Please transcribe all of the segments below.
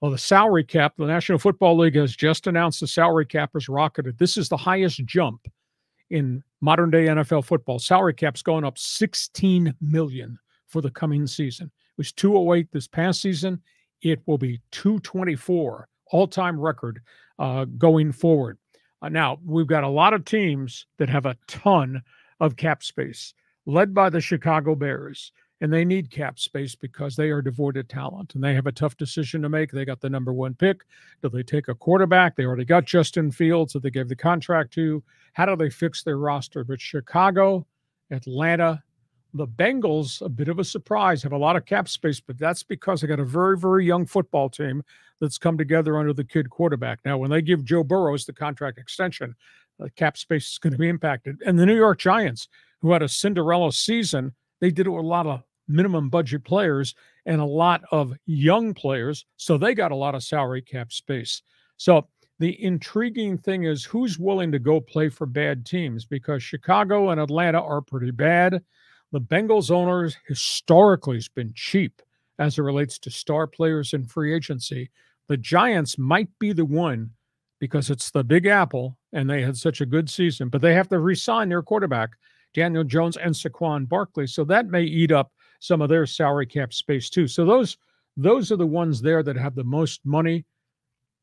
Well, the salary cap, the National Football League has just announced the salary cap has rocketed. This is the highest jump in modern day NFL football. Salary cap's going up 16 million for the coming season. It was 208 this past season. It will be 224, all-time record going forward. Now, we've got a lot of teams that have a ton of cap space, led by the Chicago Bears. And they need cap space because they are devoid of talent and they have a tough decision to make. They got the number one pick. Do they take a quarterback? They already got Justin Fields that they gave the contract to. How do they fix their roster? But Chicago, Atlanta, the Bengals, a bit of a surprise, have a lot of cap space, but that's because they got a very, very young football team that's come together under the kid quarterback. Now, when they give Joe Burrows the contract extension, the cap space is going to be impacted. And the New York Giants, who had a Cinderella season, they did it with a lot of minimum budget players and a lot of young players, so they got a lot of salary cap space. So the intriguing thing is who's willing to go play for bad teams, because Chicago and Atlanta are pretty bad. The Bengals owners historically has been cheap as it relates to star players in free agency. The Giants might be the one because it's the Big Apple and they had such a good season, but they have to re-sign their quarterback, Daniel Jones and Saquon Barkley. So that may eat up some of their salary cap space too. So those are the ones there that have the most money.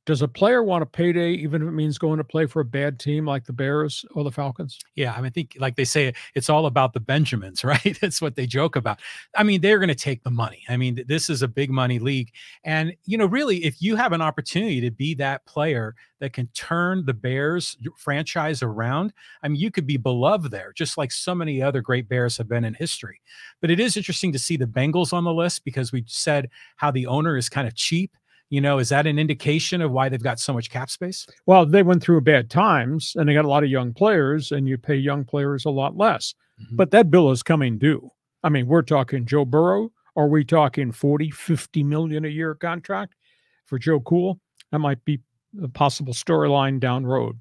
Does a player want a payday, even if it means going to play for a bad team like the Bears or the Falcons? Yeah, I mean, I think, like they say, it's all about the Benjamins, right? That's what they joke about. I mean, they're going to take the money. I mean, this is a big money league. And, really, if you have an opportunity to be that player that can turn the Bears franchise around, I mean, you could be beloved there, just like so many other great Bears have been in history. But it is interesting to see the Bengals on the list because we said how the owner is kind of cheap. Is that an indication of why they've got so much cap space? Well, they went through bad times and they got a lot of young players, and you pay young players a lot less. Mm-hmm. But that bill is coming due. I mean, we're talking Joe Burrow. Are we talking 40, 50 million a year contract for Joe Cool? That might be a possible storyline down the road.